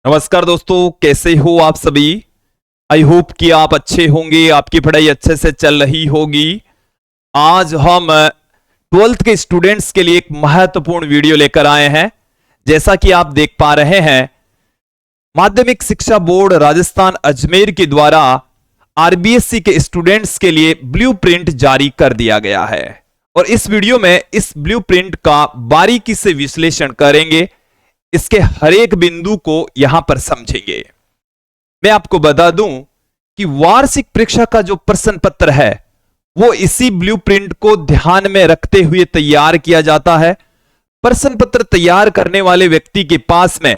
नमस्कार दोस्तों, कैसे हो आप सभी। आई होप कि आप अच्छे होंगे, आपकी पढ़ाई अच्छे से चल रही होगी। आज हम 12th के स्टूडेंट्स के लिए एक महत्वपूर्ण वीडियो लेकर आए हैं। जैसा कि आप देख पा रहे हैं, माध्यमिक शिक्षा बोर्ड राजस्थान अजमेर के द्वारा आरबीएससी के स्टूडेंट्स के लिए ब्लूप्रिंट जारी कर दिया गया है और इस वीडियो में इस ब्लूप्रिंट का बारीकी से विश्लेषण करेंगे। इसके हर एक बिंदु को यहां पर समझेंगे। मैं आपको बता दूं कि वार्षिक परीक्षा का जो प्रश्न पत्र है वो इसी ब्लूप्रिंट को ध्यान में रखते हुए तैयार किया जाता है। प्रश्न पत्र तैयार करने वाले व्यक्ति के पास में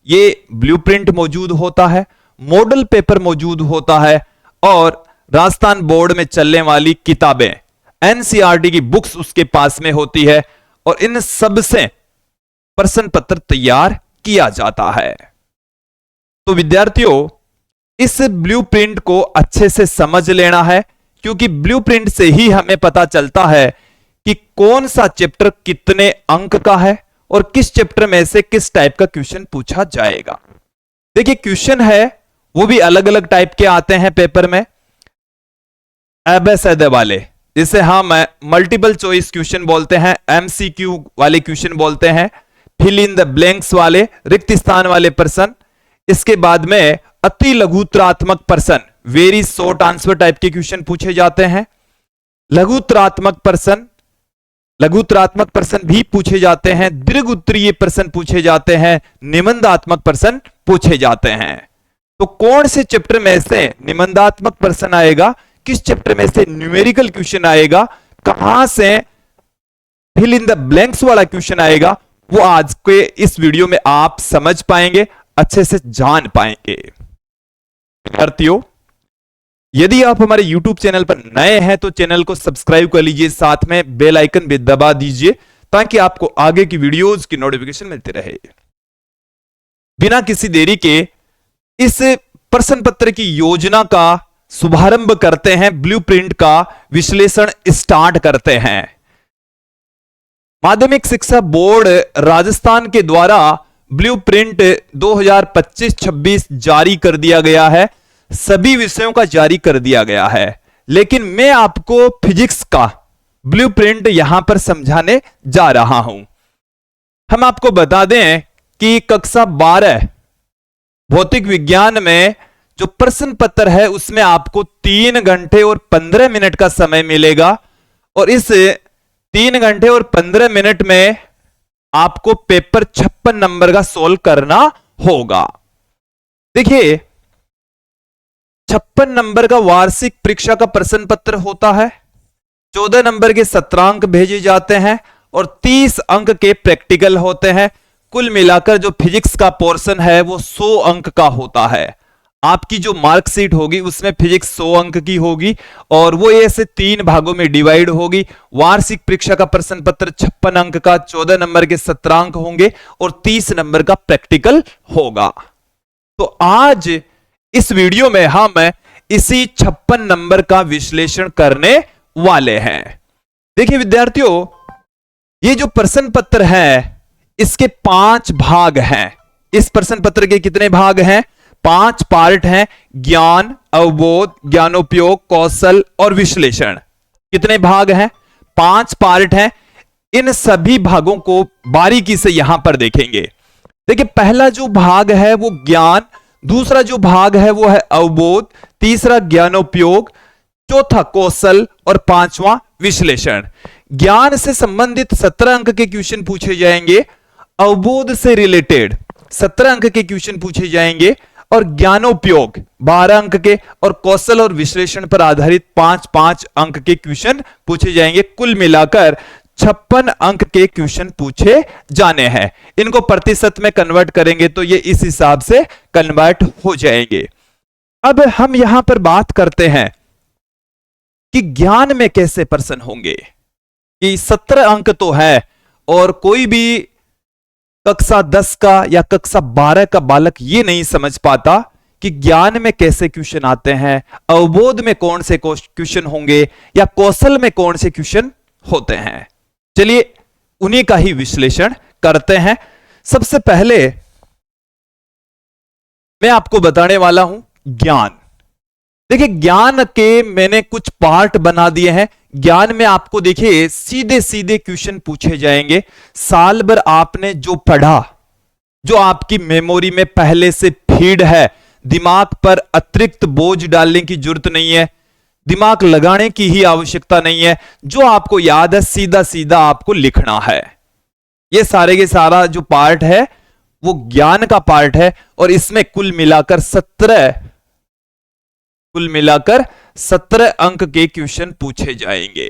ये ब्लूप्रिंट मौजूद होता है, मॉडल पेपर मौजूद होता है और राजस्थान बोर्ड में चलने वाली किताबें एनसीईआरटी की बुक्स उसके पास में होती है और इन सब से प्रश्न पत्र तैयार किया जाता है। तो विद्यार्थियों, इस ब्लूप्रिंट को अच्छे से समझ लेना है, क्योंकि ब्लूप्रिंट से ही हमें पता चलता है कि कौन सा चैप्टर कितने अंक का है और किस चैप्टर में से किस टाइप का क्वेश्चन पूछा जाएगा। देखिए, क्वेश्चन है वो भी अलग अलग टाइप के आते हैं पेपर में। एबेसेडे वाले, जिसे हम मल्टीपल चॉइस क्वेश्चन बोलते हैं, एमसीक्यू वाले क्वेश्चन बोलते हैं, फिल इन द ब्लैंक्स वाले, रिक्त स्थान वाले प्रश्न। इसके बाद में अति लघुत्रात्मक प्रश्न, वेरी शॉर्ट आंसर टाइप के क्वेश्चन पूछे जाते हैं। लघुत्रात्मक प्रश्न भी पूछे जाते हैं। दीर्घ उत्तरीय प्रश्न पूछे जाते हैं। निबंधात्मक प्रश्न पूछे जाते हैं। तो कौन से चैप्टर में से निबंधात्मक प्रश्न आएगा, किस चैप्टर में से न्यूमेरिकल क्वेश्चन आएगा, कहां से फिल इन द ब्लैंक्स वाला क्वेश्चन आएगा, वो आज के इस वीडियो में आप समझ पाएंगे, अच्छे से जान पाएंगे। विद्यार्थियों, यदि आप हमारे YouTube चैनल पर नए हैं तो चैनल को सब्सक्राइब कर लीजिए, साथ में बेल आइकन भी दबा दीजिए ताकि आपको आगे की वीडियोस की नोटिफिकेशन मिलती रहे। बिना किसी देरी के इस प्रश्न पत्र की योजना का शुभारंभ करते हैं, ब्लूप्रिंट का विश्लेषण स्टार्ट करते हैं। माध्यमिक शिक्षा बोर्ड राजस्थान के द्वारा ब्लूप्रिंट 2025-26 जारी कर दिया गया है। सभी विषयों का जारी कर दिया गया है, लेकिन मैं आपको फिजिक्स का ब्लूप्रिंट यहां पर समझाने जा रहा हूं। हम आपको बता दें कि कक्षा 12 भौतिक विज्ञान में जो प्रश्न पत्र है उसमें आपको 3 घंटे और 15 मिनट का समय मिलेगा और इस 3 घंटे और 15 मिनट में आपको पेपर 56 नंबर का सोल्व करना होगा। देखिए, 56 नंबर का वार्षिक परीक्षा का प्रश्न पत्र होता है। 14 नंबर के 17 अंक भेजे जाते हैं और 30 अंक के प्रैक्टिकल होते हैं। कुल मिलाकर जो फिजिक्स का पोर्शन है वो 100 अंक का होता है। आपकी जो मार्कशीट होगी उसमें फिजिक्स 100 अंक की होगी और वो ऐसे 3 भागों में डिवाइड होगी। वार्षिक परीक्षा का प्रश्न पत्र 56 अंक का, 14 नंबर के 17 अंक होंगे और 30 नंबर का प्रैक्टिकल होगा। तो आज इस वीडियो में हम इसी 56 नंबर का विश्लेषण करने वाले हैं। देखिए विद्यार्थियों, ये जो प्रश्न पत्र है इसके 5 भाग हैं। इस प्रश्न पत्र के कितने भाग हैं? 5 पार्ट हैं। ज्ञान, अवबोध, ज्ञानोपयोग, कौशल और विश्लेषण। कितने भाग हैं? 5 पार्ट हैं। इन सभी भागों को बारीकी से यहां पर देखेंगे। देखिए, पहला जो भाग है वो ज्ञान, दूसरा जो भाग है वो है अवबोध, तीसरा ज्ञानोपयोग, चौथा कौशल और 5वां विश्लेषण। ज्ञान से संबंधित 17 अंक के क्वेश्चन पूछे जाएंगे, अवबोध से रिलेटेड 17 अंक के क्वेश्चन पूछे जाएंगे और ज्ञानोपयोग 12 अंक के और कौशल और विश्लेषण पर आधारित 5-5 अंक के क्वेश्चन पूछे जाएंगे। कुल मिलाकर 56 अंक के क्वेश्चन पूछे जाने हैं। इनको प्रतिशत में कन्वर्ट करेंगे तो ये इस हिसाब से कन्वर्ट हो जाएंगे। अब हम यहां पर बात करते हैं कि ज्ञान में कैसे प्रश्न होंगे। कि 17 अंक तो है और कोई भी कक्षा 10 का या कक्षा 12 का बालक ये नहीं समझ पाता कि ज्ञान में कैसे क्वेश्चन आते हैं, अवबोध में कौन से क्वेश्चन होंगे या कौशल में कौन से क्वेश्चन होते हैं। चलिए उन्हीं का ही विश्लेषण करते हैं। सबसे पहले मैं आपको बताने वाला हूं ज्ञान। देखिए ज्ञान के मैंने कुछ पार्ट बना दिए हैं। ज्ञान में आपको देखिए सीधे सीधे क्वेश्चन पूछे जाएंगे। साल भर आपने जो पढ़ा, जो आपकी मेमोरी में पहले से फीड है, दिमाग पर अतिरिक्त बोझ डालने की जरूरत नहीं है, दिमाग लगाने की ही आवश्यकता नहीं है। जो आपको याद है सीधा सीधा आपको लिखना है। ये सारे के सारा जो पार्ट है वो ज्ञान का पार्ट है और इसमें कुल मिलाकर 17 अंक के क्वेश्चन पूछे जाएंगे।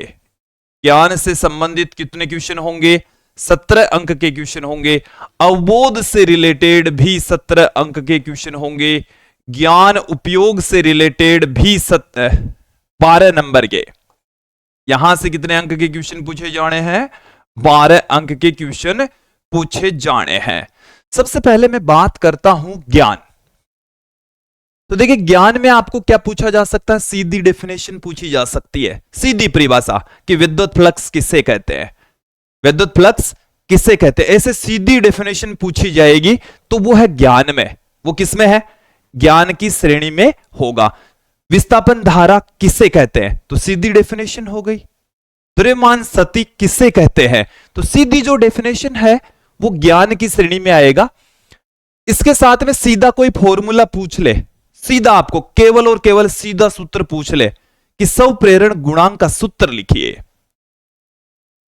ज्ञान से संबंधित कितने क्वेश्चन होंगे? 17 अंक के क्वेश्चन होंगे। अवबोध से रिलेटेड भी 17 अंक के क्वेश्चन होंगे। ज्ञान उपयोग से रिलेटेड भी 12 नंबर के। यहां से कितने अंक के क्वेश्चन पूछे जाने हैं? 12 अंक के क्वेश्चन पूछे जाने हैं। सबसे पहले मैं बात करता हूं ज्ञान। तो देखिए ज्ञान में आपको क्या पूछा जा सकता है? सीधी डेफिनेशन पूछी जा सकती है, सीधी परिभाषा कि विद्युत फ्लक्स किसे कहते हैं, विद्युत फ्लक्स किसे कहते हैं, ऐसे सीधी डेफिनेशन पूछी जाएगी। तो वो है ज्ञान में। वो किसमें है? ज्ञान की श्रेणी में होगा। विस्थापन धारा किसे कहते हैं? तो सीधी डेफिनेशन हो गई। द्रव्यमान स्थिति किसे कहते हैं? तो सीधी जो डेफिनेशन है वो ज्ञान की श्रेणी में आएगा। इसके साथ में सीधा कोई फॉर्मूला पूछ ले, सीधा आपको केवल और केवल सीधा सूत्र पूछ ले कि स्वप्रेरण गुणांक का सूत्र लिखिए,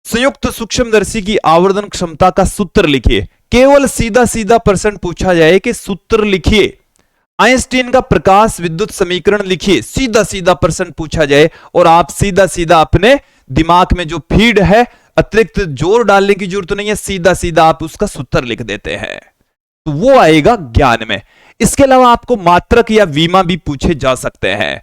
संयुक्त सूक्ष्मदर्शी की आवर्धन क्षमता का सूत्र लिखिए। केवल सीधा सीधा प्रश्न पूछा जाए कि सूत्र लिखिए। आइंस्टीन का प्रकाश विद्युत समीकरण लिखिए। सीधा सीधा प्रश्न पूछा जाए और आप सीधा सीधा अपने दिमाग में जो फीड है, अतिरिक्त जोर डालने की जरूरत नहीं है, सीधा सीधा आप उसका सूत्र लिख देते हैं। तो वो आएगा ज्ञान में। इसके अलावा आपको मात्रक या विमा भी पूछे जा सकते हैं।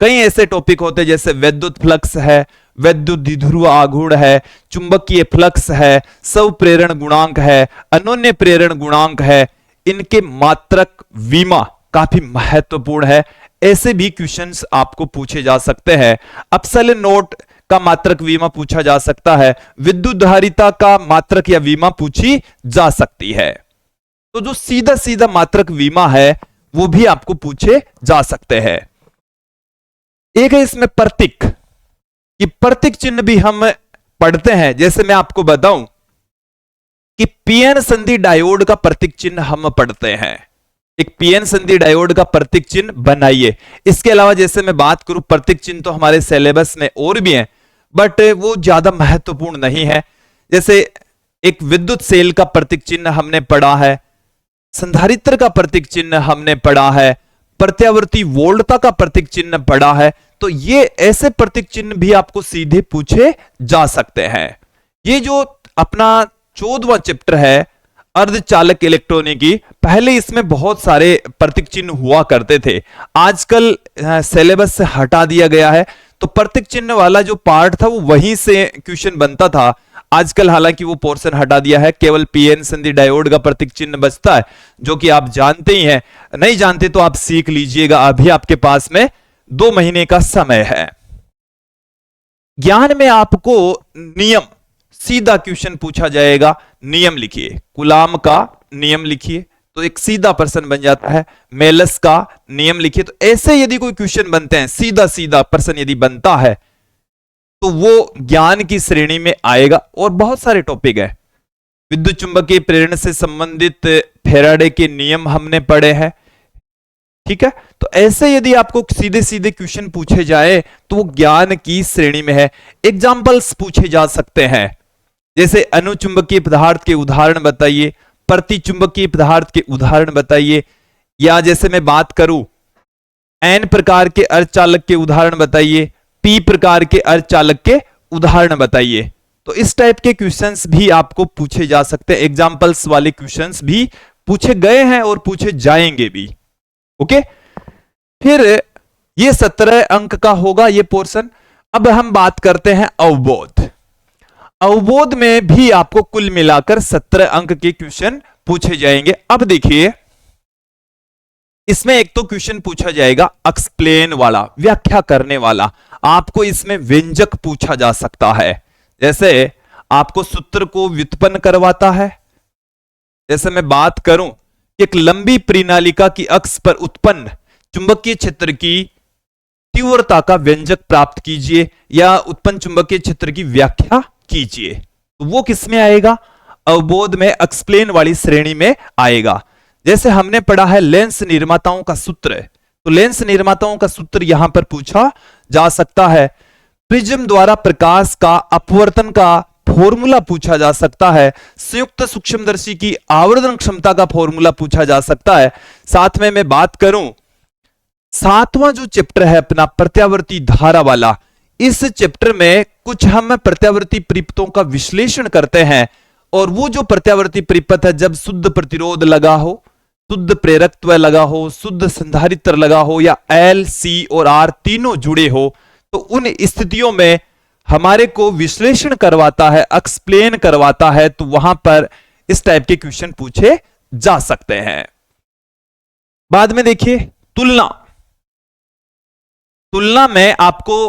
कई ऐसे टॉपिक होते हैं जैसे विद्युत फ्लक्स है, विद्युत द्विध्रुव आघूर्ण है, चुंबकीय फ्लक्स है, स्वप्रेरण गुणांक है, अनोन्य प्रेरण गुणांक है। इनके मात्रक विमा काफी महत्वपूर्ण है। ऐसे भी क्वेश्चंस आपको पूछे जा सकते हैं। अपसलन नोट का मात्रक विमा पूछा जा सकता है। विद्युत धारिता का मात्रक या विमा पूछी जा सकती है। तो जो सीधा सीधा मात्रक विमा है वो भी आपको पूछे जा सकते हैं। एक है इसमें प्रतीक, कि प्रतीक चिन्ह भी हम पढ़ते हैं। जैसे मैं आपको बताऊं कि पीएन संधि डायोड का प्रतीक चिन्ह हम पढ़ते हैं। एक पीएन संधि डायोड का प्रतीक चिन्ह बनाइए। इसके अलावा जैसे मैं बात करूं, प्रतीक चिन्ह तो हमारे सिलेबस में और भी हैं, बट वो ज्यादा महत्वपूर्ण नहीं है। जैसे एक विद्युत सेल का प्रतीक चिन्ह हमने पढ़ा है, संधारित्र का प्रतीक चिन्ह हमने पढ़ा है, प्रत्यावर्ती वोल्टता का प्रतीक चिन्ह पढ़ा है। तो ये ऐसे प्रतीक चिन्ह भी आपको सीधे पूछे जा सकते हैं। ये जो अपना 14वां चैप्टर है अर्धचालक इलेक्ट्रॉनिकी, पहले इसमें बहुत सारे प्रतीक चिन्ह हुआ करते थे, आजकल सिलेबस से हटा दिया गया है। तो प्रतीक चिन्ह वाला जो पार्ट था वो वहीं से क्वेश्चन बनता था। आजकल हालांकि वो पोर्शन हटा दिया है, केवल पीएन संधि डायोड का प्रतीक चिन्ह बचता है, जो कि आप जानते ही हैं। नहीं जानते तो आप सीख लीजिएगा, अभी आपके पास में 2 महीने का समय है। ज्ञान में आपको नियम, सीधा क्वेश्चन पूछा जाएगा। नियम लिखिए, कूलाम का नियम लिखिए, तो एक सीधा प्रश्न बन जाता है। मेलस का नियम लिखिए। तो ऐसे यदि कोई क्वेश्चन बनते हैं, सीधा सीधा प्रश्न यदि बनता है, तो वो ज्ञान की श्रेणी में आएगा। और बहुत सारे टॉपिक है। विद्युत चुंबकीय प्रेरण से संबंधित फैराडे के नियम हमने पढ़े हैं, ठीक है। तो ऐसे यदि आपको सीधे सीधे क्वेश्चन पूछे जाए तो वो ज्ञान की श्रेणी में है। एग्जाम्पल्स पूछे जा सकते हैं, जैसे अनुचुंबकीय पदार्थ के उदाहरण बताइए, प्रतिचुंबकीय पदार्थ के उदाहरण बताइए, या जैसे मैं बात करूं एन प्रकार के अर्धचालक के उदाहरण बताइए, पी प्रकार के अर्धचालक के उदाहरण बताइए। तो इस टाइप के क्वेश्चंस भी आपको पूछे जा सकते हैं। एग्जाम्पल्स वाले क्वेश्चंस भी पूछे गए हैं और पूछे जाएंगे भी। ओके, फिर ये 17 अंक का होगा ये पोर्शन। अब हम बात करते हैं अवबोध। अवबोध में भी आपको कुल मिलाकर 17 अंक के क्वेश्चन पूछे जाएंगे। अब देखिए, इसमें एक तो क्वेश्चन पूछा जाएगा एक्सप्लेन वाला, व्याख्या करने वाला। आपको इसमें व्यंजक पूछा जा सकता है, जैसे आपको सूत्र को व्युत्पन्न करवाता है। जैसे मैं बात करूं एक लंबी परिनालिका की अक्ष पर उत्पन्न चुंबकीय क्षेत्र की तीव्रता का व्यंजक प्राप्त कीजिए या उत्पन्न चुंबकीय क्षेत्र की व्याख्या कीजिए। तो वो किसमें आएगा? अवबोध में एक्सप्लेन वाली श्रेणी में आएगा। जैसे हमने पढ़ा है लेंस निर्माताओं का सूत्र, तो लेंस निर्माताओं का सूत्र यहां पर पूछा जा सकता है। प्रिज्म द्वारा प्रकाश का अपवर्तन का फॉर्मूला पूछा जा सकता है। संयुक्त सूक्ष्मदर्शी की आवर्धन क्षमता का फॉर्मूला पूछा जा सकता है। साथ में मैं बात करूं, 7वां जो चैप्टर है अपना प्रत्यावर्ती धारा वाला, इस चैप्टर में कुछ हम प्रत्यावर्ती परिपथों का विश्लेषण करते हैं। और वो जो प्रत्यावर्ती परिपथ है, जब शुद्ध प्रतिरोध लगा हो, शुद्ध प्रेरकत्व लगा हो, शुद्ध संधारित्र लगा हो या एल, सी और आर तीनों जुड़े हो, तो उन स्थितियों में हमारे को विश्लेषण करवाता है, एक्सप्लेन करवाता है, तो वहां पर इस टाइप के क्वेश्चन पूछे जा सकते हैं। बाद में देखिए तुलना। तुलना में आपको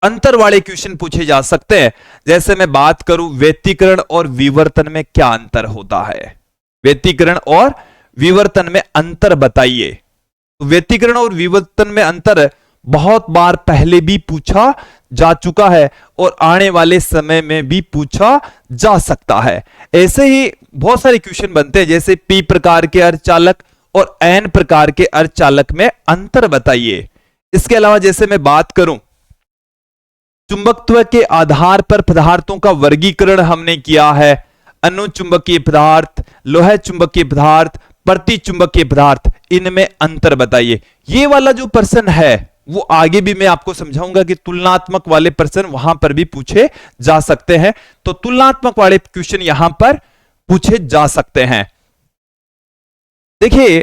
अंतर वाले क्वेश्चन पूछे जा सकते हैं। जैसे मैं बात करूं व्यतिकरण और विवर्तन में क्या अंतर होता है, व्यतिकरण और विवर्तन में अंतर बताइए। तो व्यतिकरण और विवर्तन में अंतर बहुत बार पहले भी पूछा जा चुका है और आने वाले समय में भी पूछा जा सकता है। ऐसे ही बहुत सारे क्वेश्चन बनते हैं, जैसे पी प्रकार के अर्धचालक और एन प्रकार के अर्धचालक में अंतर बताइए। इसके अलावा जैसे मैं बात करूं, चुंबकत्व के आधार पर पदार्थों का वर्गीकरण हमने किया है। अनुचुंबकीय पदार्थ, लोह चुंबकीय पदार्थ, प्रति चुंबकीय पदार्थ, इनमें अंतर बताइए। ये वाला जो प्रश्न है वो आगे भी मैं आपको समझाऊंगा कि तुलनात्मक वाले प्रश्न वहां पर भी पूछे जा सकते हैं। तो तुलनात्मक वाले क्वेश्चन यहां पर पूछे जा सकते हैं। देखिए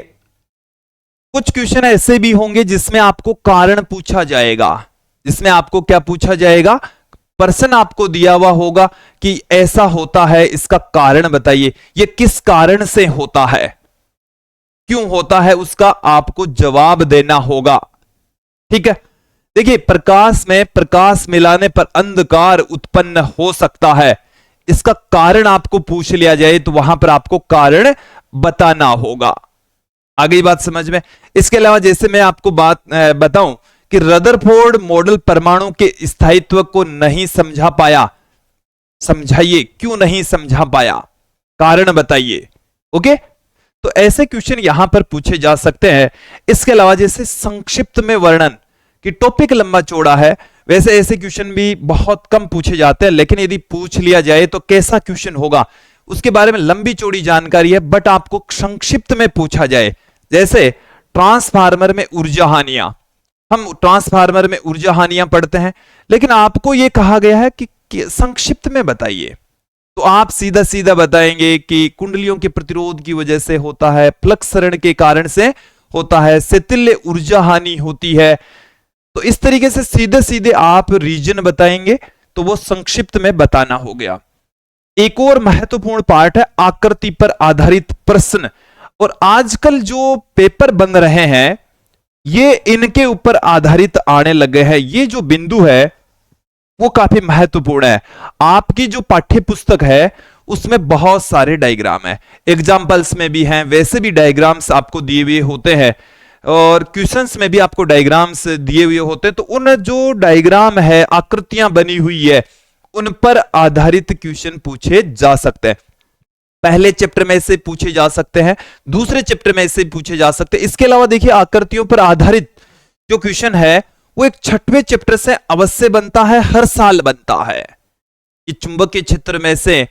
कुछ क्वेश्चन ऐसे भी होंगे जिसमें आपको कारण पूछा जाएगा, जिसमें आपको क्या पूछा जाएगा, प्रश्न आपको दिया हुआ होगा कि ऐसा होता है, इसका कारण बताइए, ये किस कारण से होता है, क्यों होता है, उसका आपको जवाब देना होगा। ठीक है। देखिए प्रकाश में प्रकाश मिलाने पर अंधकार उत्पन्न हो सकता है, इसका कारण आपको पूछ लिया जाए तो वहां पर आपको कारण बताना होगा। आ गई बात समझ में। इसके अलावा जैसे मैं आपको बात बताऊं कि रदरफोर्ड मॉडल परमाणु के स्थायित्व को नहीं समझा पाया, समझाइए क्यों नहीं समझा पाया, कारण बताइए। ओके, तो ऐसे क्वेश्चन यहां पर पूछे जा सकते हैं। इसके अलावा जैसे संक्षिप्त में वर्णन, कि टॉपिक लंबा चौड़ा है, वैसे ऐसे क्वेश्चन भी बहुत कम पूछे जाते हैं, लेकिन यदि पूछ लिया जाए तो कैसा क्वेश्चन होगा उसके बारे में लंबी चौड़ी जानकारी है, बट आपको संक्षिप्त में पूछा जाए। जैसे ट्रांसफार्मर में ऊर्जा हानियां, हम ट्रांसफार्मर में ऊर्जा हानियां पढ़ते हैं, लेकिन आपको यह कहा गया है कि संक्षिप्त में बताइए, तो आप सीधा सीधा बताएंगे कि कुंडलियों के प्रतिरोध की वजह से होता है, फ्लक्स सरण के कारण से होता है, शिथिल्य ऊर्जा हानि होती है। तो इस तरीके से सीधे सीधे आप रीजन बताएंगे, तो वो संक्षिप्त में बताना हो गया। एक और महत्वपूर्ण पार्ट है आकृति पर आधारित प्रश्न, और आजकल जो पेपर बन रहे हैं ये इनके ऊपर आधारित आने लगे हैं। ये जो बिंदु है वो काफी महत्वपूर्ण है। आपकी जो पाठ्य पुस्तक है उसमें बहुत सारे डायग्राम है, एग्जाम्पल्स में भी हैं, वैसे भी डायग्राम्स आपको दिए हुए होते हैं और क्वेश्चंस में भी आपको डायग्राम्स दिए हुए होते हैं। तो उन जो डायग्राम है, आकृतियां बनी हुई है, उन पर आधारित क्वेश्चन पूछे जा सकते हैं। पहले चैप्टर में से पूछे जा सकते हैं, दूसरे चैप्टर में से पूछे जा सकते हैं। इसके अलावा देखिए आकृतियों पर आधारित जो क्वेश्चन है वो एक 6वें चैप्टर से अवश्य बनता है, हर साल बनता है। कि चुंबकीय क्षेत्र में से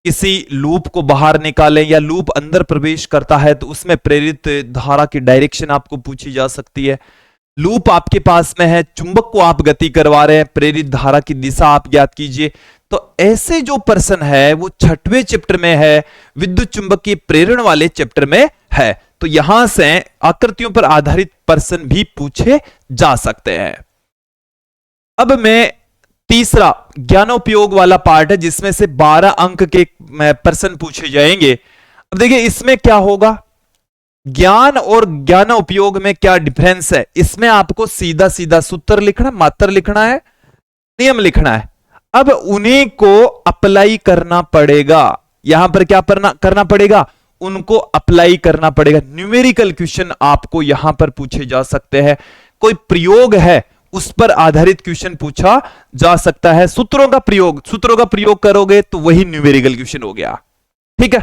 किसी लूप को बाहर निकालें या लूप अंदर प्रवेश करता है तो उसमें प्रेरित धारा की डायरेक्शन आपको पूछी जा सकती है। लूप आपके पास में है, चुंबक को आप गति करवा रहे हैं, प्रेरित धारा की दिशा आप ज्ञात कीजिए। तो ऐसे जो प्रश्न है वो 6वें चैप्टर में है, विद्युत चुंबकीय प्रेरण वाले चैप्टर में है। तो यहां से आकृतियों पर आधारित प्रश्न भी पूछे जा सकते हैं। अब मैं तीसरा ज्ञानोपयोग वाला पार्ट है जिसमें से 12 अंक के प्रश्न पूछे जाएंगे। अब देखिए इसमें क्या होगा, ज्ञान और ज्ञानोपयोग में क्या डिफरेंस है। इसमें आपको सीधा सीधा सूत्र लिखना, मात्र लिखना है, नियम लिखना है। अब उन्हीं को अप्लाई करना पड़ेगा। यहां पर क्या करना पड़ेगा, उनको अप्लाई करना पड़ेगा। न्यूमेरिकल क्वेश्चन आपको यहां पर पूछे जा सकते हैं, कोई प्रयोग है उस पर आधारित क्वेश्चन पूछा जा सकता है। सूत्रों का प्रयोग करोगे तो वही न्यूमेरिकल क्वेश्चन हो गया। ठीक है,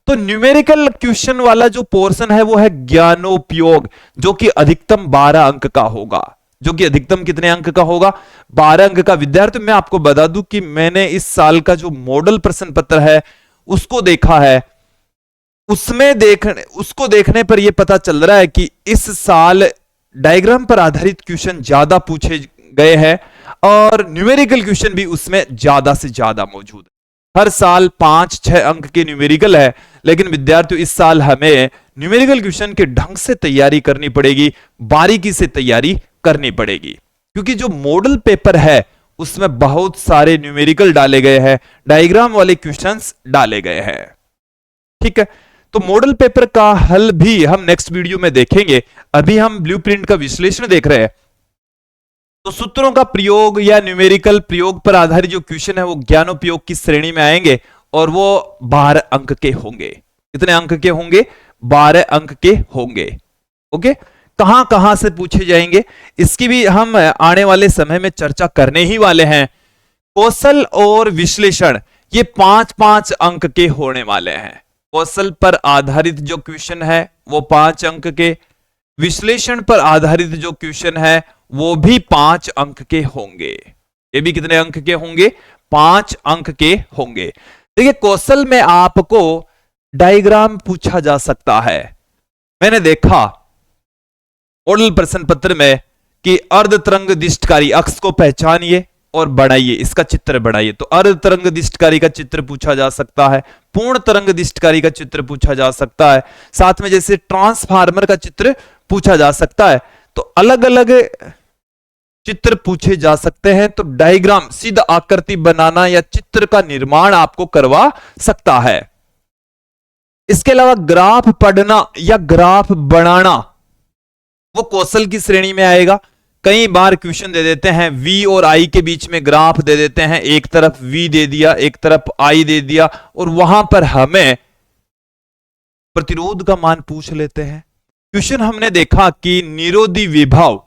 तो न्यूमेरिकल क्वेश्चन वाला जो पोर्शन है वो है ज्ञानोपयोग, जो कि अधिकतम 12 अंक का होगा। जो कि अधिकतम कितने अंक का होगा? 12 अंक का। विद्यार्थी मैं आपको बता दूं कि मैंने इस साल का जो मॉडल प्रश्न पत्र है उसको देखा है, उसको देखने पर यह पता चल रहा है कि इस साल डायग्राम पर आधारित क्वेश्चन ज्यादा पूछे गए हैं और न्यूमेरिकल क्वेश्चन भी उसमें ज्यादा से ज्यादा मौजूद है। हर साल 5-6 अंक के न्यूमेरिकल है, लेकिन विद्यार्थियों इस साल हमें न्यूमेरिकल क्वेश्चन के ढंग से तैयारी करनी पड़ेगी, बारीकी से तैयारी करनी पड़ेगी, क्योंकि जो मॉडल पेपर है उसमें बहुत सारे न्यूमेरिकल डाले गए हैं, डायग्राम वाले क्वेश्चंस डाले गए हैं। ठीक है, तो मॉडल पेपर का हल भी हम नेक्स्ट वीडियो में देखेंगे। अभी हम ब्लूप्रिंट का विश्लेषण देख रहे हैं। तो सूत्रों का प्रयोग या न्यूमेरिकल प्रयोग पर आधारित जो क्वेश्चन है वो ज्ञानोपयोग की श्रेणी में आएंगे और वो 12 अंक के होंगे। कितने अंक के होंगे? 12 अंक के होंगे। ओके, कहां कहां से पूछे जाएंगे इसकी भी हम आने वाले समय में चर्चा करने ही वाले हैं। कौशल और विश्लेषण ये 5-5 अंक के होने वाले हैं। कौशल पर आधारित जो क्वेश्चन है वो 5 अंक के, विश्लेषण पर आधारित जो क्वेश्चन है वो भी 5 अंक के होंगे। ये भी कितने अंक के होंगे? 5 अंक के होंगे। देखिए, कौशल में आपको डायग्राम पूछा जा सकता है। मैंने देखा मॉडल प्रश्न पत्र में कि अर्धतरंग दिष्टकारी अक्ष को पहचानिए और बढ़ाइए, इसका चित्र बढ़ाइए। तो अर्धतरंग दिष्टकारी का चित्र पूछा जा सकता है, पूर्ण तरंग दिष्टकारी का चित्र पूछा जा सकता है, साथ में जैसे ट्रांसफार्मर का चित्र पूछा जा सकता है। तो अलग अलग चित्र पूछे जा सकते हैं। तो डायग्राम सीधा आकृति बनाना या चित्र का निर्माण आपको करवा सकता है। इसके अलावा ग्राफ पढ़ना या ग्राफ बनाना वो कौशल की श्रेणी में आएगा। कई बार क्वेश्चन दे देते हैं V और I के बीच में ग्राफ दे देते हैं, एक तरफ V दे दिया, एक तरफ I दे दिया, और वहां पर हमें प्रतिरोध का मान पूछ लेते हैं। क्वेश्चन हमने देखा कि निरोधी विभव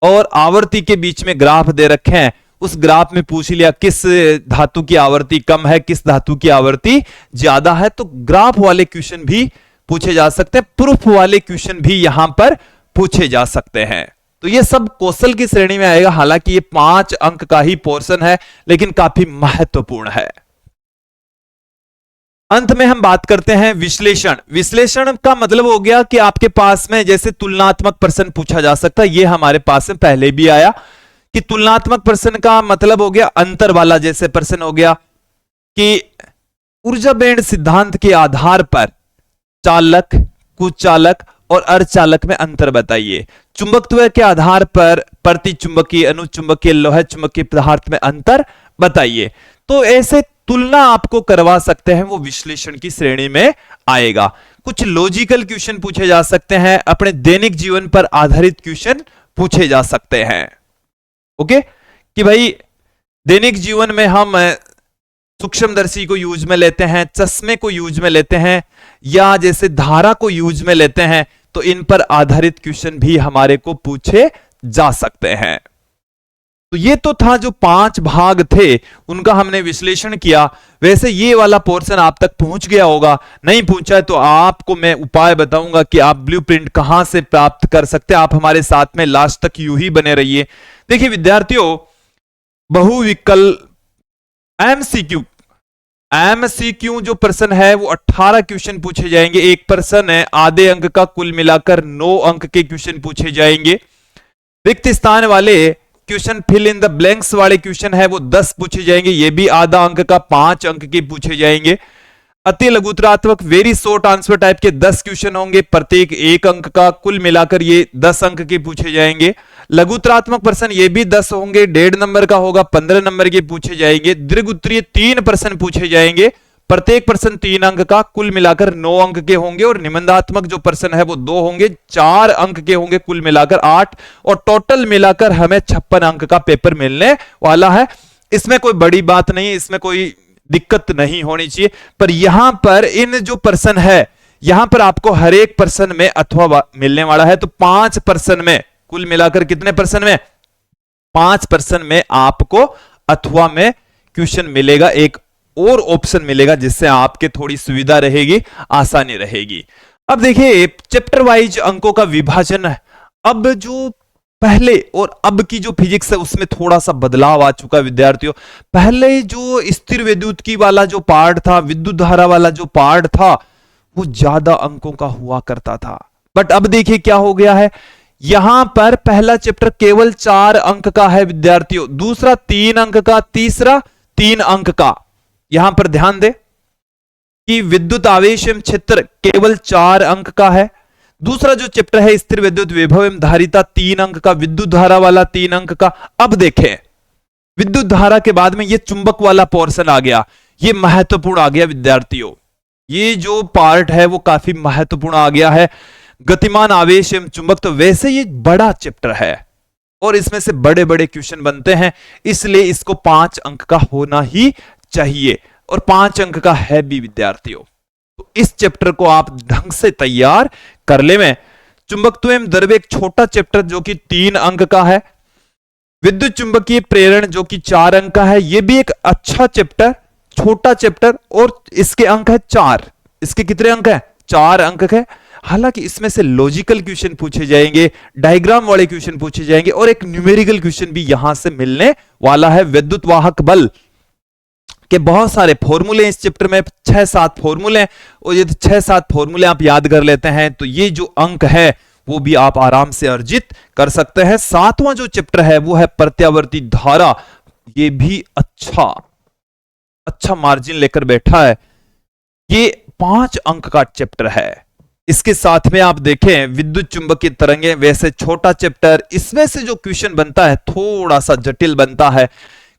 और आवर्ती के बीच में ग्राफ दे रखे हैं, उस ग्राफ में पूछ लिया किस धातु की आवर्ती कम है, किस धातु की आवर्ती ज्यादा है। तो ग्राफ वाले क्वेश्चन भी पूछे जा सकते हैं, प्रूफ वाले क्वेश्चन भी यहां पर पूछे जा सकते हैं। तो ये सब कौशल की श्रेणी में आएगा। हालांकि ये 5 अंक का ही पोर्शन है, लेकिन काफी महत्वपूर्ण है। अंत में हम बात करते हैं विश्लेषण। विश्लेषण का मतलब हो गया कि आपके पास में जैसे तुलनात्मक प्रश्न पूछा जा सकता है। ये हमारे पास में पहले भी आया कि तुलनात्मक प्रश्न का मतलब हो गया अंतर वाला। जैसे प्रश्न हो गया कि ऊर्जा बैंड सिद्धांत के आधार पर चालक, कुचालक और अर्धचालक में अंतर बताइए। चुंबकत्व के आधार पर प्रतिचुंबकीय, अनुचुंबकीय, लोह चुंबकीय पदार्थ में अंतर बताइए। तो ऐसे तुलना आपको करवा सकते हैं, वो विश्लेषण की श्रेणी में आएगा। कुछ लॉजिकल क्वेश्चन पूछे जा सकते हैं, अपने दैनिक जीवन पर आधारित क्वेश्चन पूछे जा सकते हैं। ओके, कि भाई दैनिक जीवन में हम सूक्ष्मदर्शी को यूज में लेते हैं, चश्मे को यूज में लेते हैं, या जैसे धारा को यूज में लेते हैं, तो इन पर आधारित क्वेश्चन भी हमारे को पूछे जा सकते हैं। तो ये तो था जो 5 भाग थे उनका हमने विश्लेषण किया। वैसे ये वाला पोर्शन आप तक पहुंच गया होगा, नहीं पहुंचा है तो आपको मैं उपाय बताऊंगा कि आप ब्लूप्रिंट कहां से प्राप्त कर सकते हैं। आप हमारे साथ में लास्ट तक यूं ही बने रहिए। देखिए विद्यार्थियों, बहुविकल्प एमसीक्यू जो प्रश्न है वो 18 क्वेश्चन पूछे जाएंगे। एक प्रश्न है आधे अंक का, कुल मिलाकर 9 अंक के क्वेश्चन पूछे जाएंगे। रिक्त स्थान वाले question, fill in the blanks वाले क्वेश्चन है वो 10 पूछे जाएंगे, ये भी आधा अंक का 5 अंक के पूछे जाएंगे। अति लघुतरात्मक वेरी शॉर्ट आंसर टाइप के 10 क्वेश्चन होंगे, प्रत्येक 1 अंक का, कुल मिलाकर ये 10 अंक के पूछे जाएंगे। लघुतरात्मक प्रश्न ये भी 10 होंगे, 1.5 नंबर का होगा, 15 नंबर के पूछे जाएंगे। दीर्घ उत्तरीय 3 प्रश्न पूछे जाएंगे, प्रत्येक प्रश्न 3 अंक का, कुल मिलाकर 9 अंक के होंगे। और निबंधात्मक जो प्रश्न है वो 2 होंगे, 4 अंक के होंगे, कुल मिलाकर 8, और टोटल मिलाकर हमें 56 अंक का पेपर मिलने वाला है। इसमें कोई बड़ी बात नहीं, इसमें कोई दिक्कत नहीं होनी चाहिए। पर यहां पर इन जो प्रश्न है यहां पर आपको हर एक पर्सन में अथवा मिलने वाला है, तो 5% में, कुल मिलाकर कितने पर्सन में, 5% में आपको अथवा में क्वेश्चन मिलेगा, एक और ऑप्शन मिलेगा, जिससे आपके थोड़ी सुविधा रहेगी, आसानी रहेगी। अब देखिए चैप्टर वाइज अंकों का विभाजन है। अब जो पहले और अब की जो फिजिक्स है उसमें थोड़ा सा बदलाव आ चुका है विद्यार्थियों। पहले जो स्थिर विद्युत की वाला जो पार्ट था, विद्युत धारा वाला जो पार्ट था, वो ज्यादा अंकों का हुआ करता था। बट अब देखिए क्या हो गया है, यहां पर पहला चैप्टर केवल 4 अंक का है विद्यार्थियों, दूसरा 3 अंक का, तीसरा 3 अंक का। यहां पर ध्यान दे कि विद्युत आवेश एवं क्षेत्र केवल 4 अंक का है। दूसरा जो चैप्टर है स्थिर विद्युत विभव एवं धारिता 3 अंक का, विद्युत धारा वाला 3 अंक का। अब देखें विद्युत धारा के बाद में ये चुंबक वाला पोर्शन आ गया, ये महत्वपूर्ण आ गया विद्यार्थियों। ये जो पार्ट है वो काफी महत्वपूर्ण आ गया है, गतिमान आवेश एवं चुंबक। तो वैसे ये बड़ा चैप्टर है और इसमें से बड़े बड़े क्वेश्चन बनते हैं, इसलिए इसको 5 अंक का होना ही चाहिए, और 5 अंक का है भी विद्यार्थियों। तो इस चैप्टर को आप ढंग से तैयार कर ले। में चुंबकत्व एवं द्रव्य एक छोटा चैप्टर जो कि 3 अंक का है। विद्युत चुंबकीय प्रेरण जो कि 4 अंक का है, यह भी एक अच्छा चैप्टर, छोटा चैप्टर, और इसके अंक है 4। इसके कितने अंक है, 4 अंक है। हालांकि इसमें से लॉजिकल क्वेश्चन पूछे जाएंगे, डायग्राम वाले क्वेश्चन पूछे जाएंगे, और एक न्यूमेरिकल क्वेश्चन भी यहां से मिलने वाला है। विद्युत वाहक बल के बहुत सारे फॉर्मूले इस चैप्टर में, 6-7 फॉर्मूले, और ये 6-7 फॉर्मूले आप याद कर लेते हैं तो ये जो अंक है वो भी आप आराम से अर्जित कर सकते हैं। 7वां जो चैप्टर है वो है प्रत्यावर्ती धारा, ये भी अच्छा मार्जिन लेकर बैठा है, ये 5 अंक का चैप्टर है। इसके साथ में आप देखें विद्युत चुंबकीय तरंगें, वैसे छोटा चैप्टर, इसमें से जो क्वेश्चन बनता है थोड़ा सा जटिल बनता है।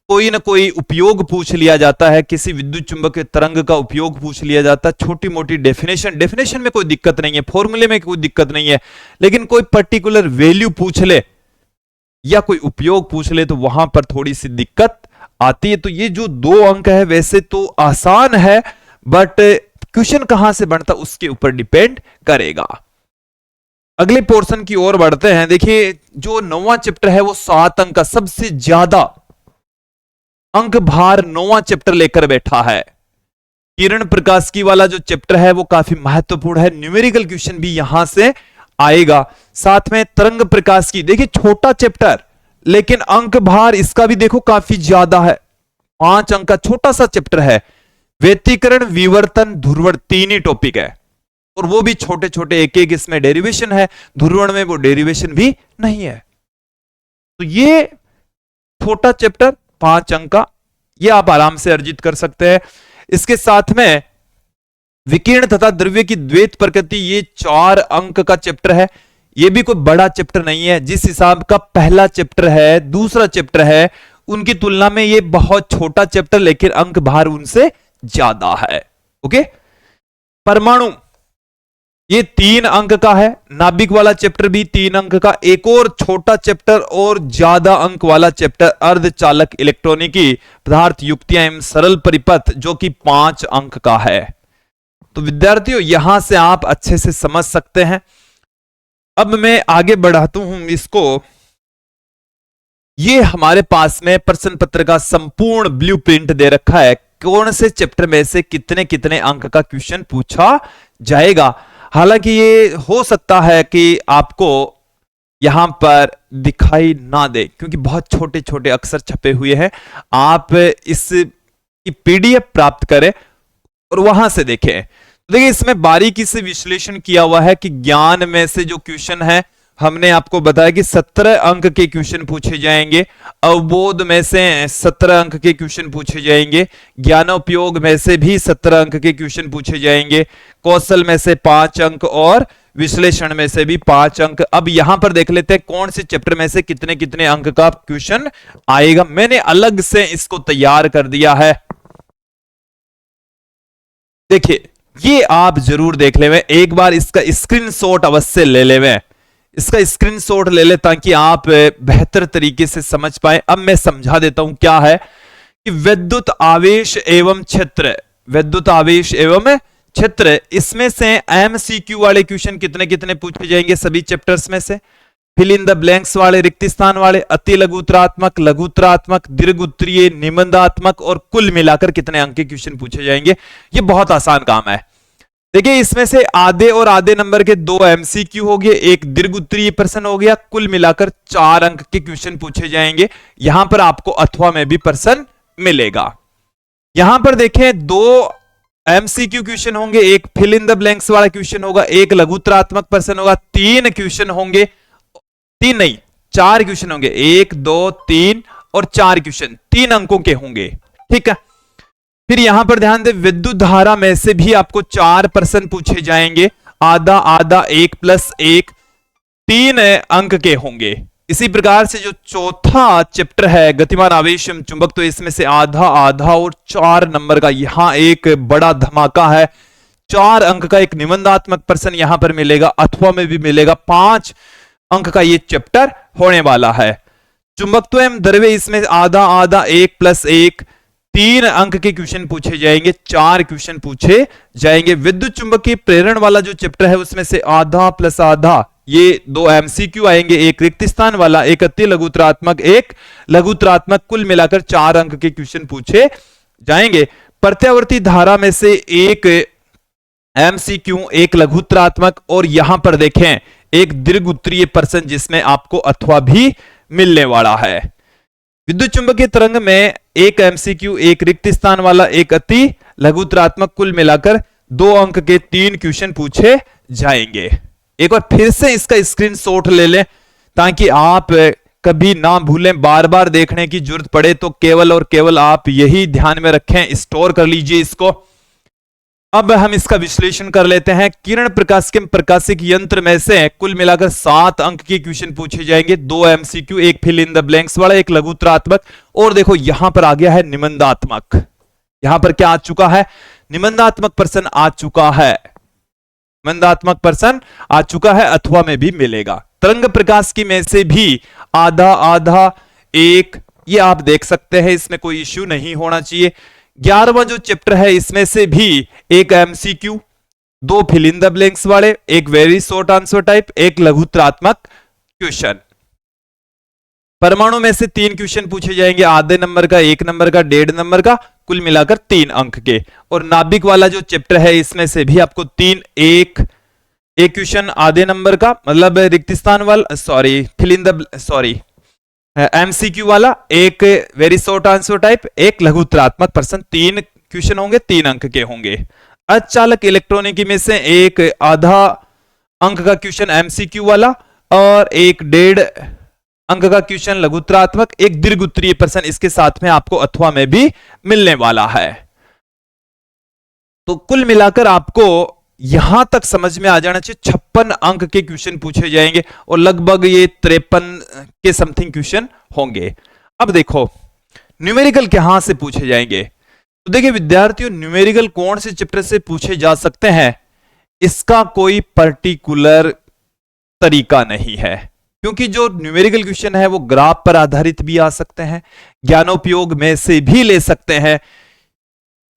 कोई ना कोई उपयोग पूछ लिया जाता है, किसी विद्युत चुंबकीय तरंग का उपयोग पूछ लिया जाता है, छोटी मोटी डेफिनेशन में कोई दिक्कत नहीं है, फॉर्मूले में कोई दिक्कत नहीं है, लेकिन कोई पर्टिकुलर वैल्यू पूछ ले या कोई उपयोग पूछ ले तो वहां पर थोड़ी सी दिक्कत आती है। तो ये जो 2 अंक है वैसे तो आसान है, बट क्वेश्चन कहां से बनता उसके ऊपर डिपेंड करेगा। अगले पोर्शन की ओर बढ़ते हैं। देखिए जो 9वां चैप्टर है वो 7 अंक का, सबसे ज्यादा अंक भार 9वां चैप्टर लेकर बैठा है। किरण प्रकाश की वाला जो चैप्टर है वो काफी महत्वपूर्ण है, न्यूमेरिकल क्वेश्चन भी यहां से आएगा। साथ में तरंग प्रकाश की, देखिए छोटा चैप्टर लेकिन अंक भार इसका भी देखो काफी ज्यादा है, 5 अंक का छोटा सा चैप्टर है। व्यतिकरण, विवर्तन, ध्रुवण 3 ही टॉपिक है, और वो भी छोटे छोटे एक इसमें डेरिवेशन है, ध्रुवण में वो डेरिवेशन भी नहीं है। तो ये छोटा चैप्टर 5 अंक का, ये आप आराम से अर्जित कर सकते हैं। इसके साथ में विकिरण तथा द्रव्य की द्वैत प्रकृति, ये 4 अंक का चैप्टर है। ये भी कोई बड़ा चैप्टर नहीं है, जिस हिसाब का पहला चैप्टर है, दूसरा चैप्टर है, उनकी तुलना में ये बहुत छोटा चैप्टर, लेकिन अंक भार उनसे ज्यादा है। ओके, परमाणु ये 3 अंक का है। नाभिक वाला चैप्टर भी 3 अंक का। एक और छोटा चैप्टर और ज्यादा अंक वाला चैप्टर अर्धचालक इलेक्ट्रॉनिकी पदार्थ युक्तियां एवं सरल परिपथ, जो कि 5 अंक का है। तो विद्यार्थियों यहां से आप अच्छे से समझ सकते हैं। अब मैं आगे बढ़ाता हूं इसको। ये हमारे पास में प्रश्न पत्र का संपूर्ण ब्लूप्रिंट दे रखा है, कौन से चैप्टर में से कितने कितने अंक का क्वेश्चन पूछा जाएगा। हालांकि ये हो सकता है कि आपको यहां पर दिखाई ना दे, क्योंकि बहुत छोटे छोटे अक्षर छपे हुए हैं। आप इस पीडीएफ प्राप्त करें और वहां से देखें। देखिए इसमें बारीकी से विश्लेषण किया हुआ है कि ज्ञान में से जो क्वेश्चन है, हमने आपको बताया कि 17 अंक के क्वेश्चन पूछे जाएंगे। अवबोध में से 17 अंक के क्वेश्चन पूछे जाएंगे। ज्ञानोपयोग में से भी 17 अंक के क्वेश्चन पूछे जाएंगे। कौशल में से 5 अंक और विश्लेषण में से भी 5 अंक। अब यहां पर देख लेते हैं कौन से चैप्टर में से कितने कितने अंक का क्वेश्चन आएगा। मैंने अलग से इसको तैयार कर दिया है। देखिए ये आप जरूर देख ले, एक बार इसका स्क्रीनशॉट अवश्य ले ले, इसका स्क्रीनशॉट ले ले ताकि आप बेहतर तरीके से समझ पाए। अब मैं समझा देता हूं क्या है कि विद्युत आवेश एवं क्षेत्र, विद्युत आवेश एवं क्षेत्र, इसमें से एमसीक्यू वाले क्वेश्चन कितने कितने पूछे जाएंगे सभी चैप्टर्स में से? फिल इन द ब्लैंक्स वाले, रिक्त स्थान वाले, अति लघुत्तरात्मक, लघुत्तरात्मक, दीर्घ उत्तरीय, निबंधात्मक और कुल मिलाकर कितने अंक के क्वेश्चन पूछे जाएंगे? ये बहुत आसान काम है। देखिए इसमें से आधे और आधे नंबर के 2 एमसीक्यू हो गए, एक दीर्घ उत्तरीय प्रश्न हो गया, कुल मिलाकर 4 अंक के क्वेश्चन पूछे जाएंगे। यहां पर आपको अथवा में भी प्रश्न मिलेगा। यहां पर देखें 2 एमसीक्यू क्वेश्चन होंगे, एक फिल इन द ब्लैंक्स वाला क्वेश्चन होगा, एक लघुत्तरात्मक प्रश्न होगा, 3 क्वेश्चन होंगे, 3 नहीं 4 क्वेश्चन होंगे, 1 2 3 और 4 क्वेश्चन 3 अंकों के होंगे। ठीक है, फिर यहां पर ध्यान दें विद्युत धारा में से भी आपको 4 प्रश्न पूछे जाएंगे, आधा आधा 1 + 1 3 अंक के होंगे। इसी प्रकार से जो चौथा चैप्टर है गतिमान आवेश एवं चुंबक, तो इसमें से आधा आधा और 4 नंबर का यहां एक बड़ा धमाका है, 4 अंक का एक निबंधात्मक प्रश्न यहां पर मिलेगा, अथवा में भी मिलेगा, 5 अंक का ये चैप्टर होने वाला है। चुंबकत्व एवं द्रव्य, इसमें आधा आधा 1 + 1 3 अंक के क्वेश्चन पूछे जाएंगे, 4 क्वेश्चन पूछे जाएंगे। विद्युत चुंबकीय प्रेरण वाला जो चैप्टर है उसमें से आधा + आधा ये 2 एमसीक्यू आएंगे, एक रिक्त स्थान वाला, एक अति लघुत्तरात्मक, एक लघुत्तरात्मक, कुल मिलाकर 4 अंक के क्वेश्चन पूछे जाएंगे। प्रत्यावर्ती धारा में से एक एमसीक्यू, एक लघुत्तरात्मक और यहां पर देखें एक दीर्घ उत्तरीय प्रश्न जिसमें आपको अथवा भी मिलने वाला है। विद्युत चुंबकीय तरंग में एक एमसीक्यू, एक रिक्त स्थान वाला, एक अति लघुत्तरात्मक, कुल मिलाकर 2 अंक के 3 क्वेश्चन पूछे जाएंगे। एक बार फिर से इसका स्क्रीनशॉट ले लें ताकि आप कभी ना भूलें, बार बार देखने की जरूरत पड़े तो केवल और केवल आप यही ध्यान में रखें, स्टोर कर लीजिए इसको। अब हम इसका विश्लेषण कर लेते हैं। किरण प्रकाश के प्रकाशिक यंत्र में से कुल मिलाकर 7 अंक के क्वेश्चन पूछे जाएंगे, 2 एमसीक्यू, एक फिल इन द ब्लैंक्स वाला, एक लघुत्तरात्मक और देखो यहां पर आ गया है निबंधात्मक। यहां पर क्या आ चुका है? निबंधात्मक प्रश्न आ चुका है, निबंधात्मक प्रश्न आ चुका है, अथवा में भी मिलेगा। तरंग प्रकाश की में से भी आधा आधा 1 ये आप देख सकते हैं, इसमें कोई इश्यू नहीं होना चाहिए। 11वां जो चैप्टर है इसमें से भी एक MCQ, 2 fill in the blanks वाले, एक वेरी शॉर्ट आंसर टाइप, एक लघुत्तरात्मक क्वेश्चन। परमाणु में से 3 क्वेश्चन पूछे जाएंगे, आधे नंबर का, 1 नंबर का, 1.5 नंबर का, कुल मिलाकर 3 अंक के। और नाभिक वाला जो चैप्टर है इसमें से भी आपको 3 एक क्वेश्चन आधे नंबर का, मतलब रिक्त स्थान वाला, sorry fill in the sorry MCQ वाला, एक वेरी शॉर्ट आंसर टाइप, एक लघुत्तरात्मक प्रश्न, 3 क्वेश्चन होंगे, 3 अंक के होंगे। अर्धचालक इलेक्ट्रॉनिकी में से एक आधा अंक का क्वेश्चन एमसीक्यू वाला और एक 1.5 अंक का क्वेश्चन लघुत्तरात्मक, एक दीर्घ उत्तरीय प्रश्न इसके साथ में आपको अथवा में भी मिलने वाला है। तो कुल मिलाकर आपको यहां तक समझ में आ जाना चाहिए 56 अंक के क्वेश्चन पूछे जाएंगे और लगभग ये 53 के समथिंग क्वेश्चन होंगे। अब देखो न्यूमेरिकल कहां से पूछे जाएंगे, तो देखिए विद्यार्थियों न्यूमेरिकल कौन से चैप्टर से पूछे जा सकते हैं, इसका कोई पर्टिकुलर तरीका नहीं है, क्योंकि जो न्यूमेरिकल क्वेश्चन है वो ग्राफ पर आधारित भी आ सकते हैं, ज्ञानोपयोग में से भी ले सकते हैं।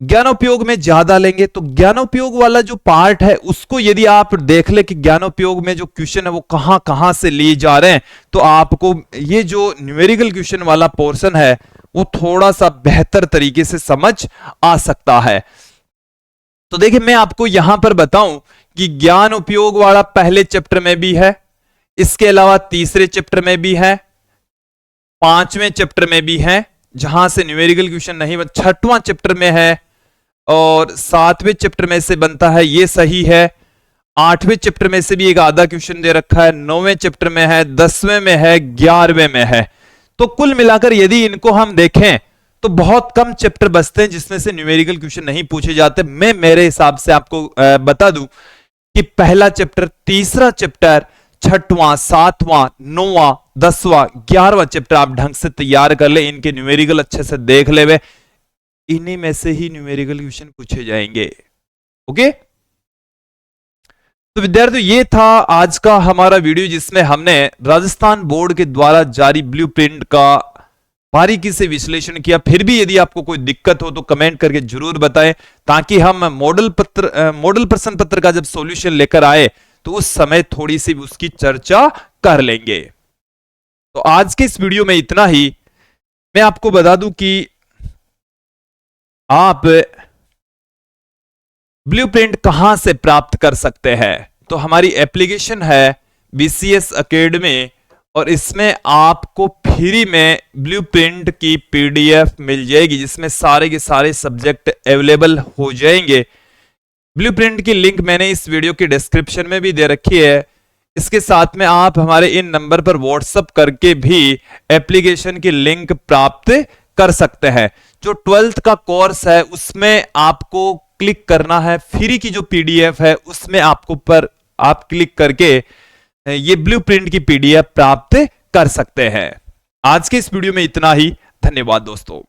ज्ञानोपयोग में ज्यादा लेंगे तो ज्ञानोपयोग वाला जो पार्ट है उसको यदि आप देख ले कि ज्ञानोपयोग में जो क्वेश्चन है वो कहां कहां से लिए जा रहे हैं, तो आपको ये जो न्यूमेरिकल क्वेश्चन वाला पोर्शन है वो थोड़ा सा बेहतर तरीके से समझ आ सकता है। तो देखिए मैं आपको यहां पर बताऊं कि ज्ञान उपयोग वाला पहले चैप्टर में भी है, इसके अलावा तीसरे चैप्टर में भी है, 5वें चैप्टर में भी है जहां से न्यूमेरिकल क्वेश्चन नहीं, 6वां चैप्टर में है और 7वें चैप्टर में से बनता है, ये सही है। 8वें चैप्टर में से भी एक आधा क्वेश्चन दे रखा है, 9वें चैप्टर में है, 10वें में है, 11वें में है। तो कुल मिलाकर यदि इनको हम देखें तो बहुत कम चैप्टर बचते हैं जिसमें से न्यूमेरिकल क्वेश्चन नहीं पूछे जाते। मैं मेरे हिसाब से आपको बता दूं कि पहला चैप्टर, तीसरा चैप्टर, 6वां, 7वां, 9वां, 10वां, 11वां चैप्टर आप ढंग से तैयार कर ले, इनके न्यूमेरिकल अच्छे से देख ले, वे इन्हीं में से ही न्यूमेरिकल क्वेश्चन पूछे जाएंगे। ओके, तो विद्यार्थियों ये था आज का हमारा वीडियो जिसमें हमने राजस्थान बोर्ड के द्वारा जारी ब्लूप्रिंट का बारीकी से विश्लेषण किया। फिर भी यदि आपको कोई दिक्कत हो तो कमेंट करके जरूर बताएं, ताकि हम मॉडल प्रश्न पत्र का जब सॉल्यूशन लेकर आए तो उस समय थोड़ी सी उसकी चर्चा कर लेंगे। तो आज के इस वीडियो में इतना ही। मैं आपको बता दूं कि आप ब्लूप्रिंट कहां से प्राप्त कर सकते हैं। तो हमारी एप्लीकेशन है BCS एकेडमी, और इसमें आपको फ्री में ब्लूप्रिंट की PDF मिल जाएगी, जिसमें सारे के सारे सब्जेक्ट अवेलेबल हो जाएंगे। ब्लूप्रिंट की लिंक मैंने इस वीडियो की डिस्क्रिप्शन में भी दे रखी है। इसके साथ में आप हमारे इन नंबर पर व्हाट्सएप करके भी एप्लीकेशन की लिंक प्राप्त कर सकते हैं। जो 12th का कोर्स है उसमें आपको क्लिक करना है, फ्री की जो PDF है उसमें आप क्लिक करके ये ब्लूप्रिंट की PDF प्राप्त कर सकते हैं। आज के इस वीडियो में इतना ही। धन्यवाद दोस्तों।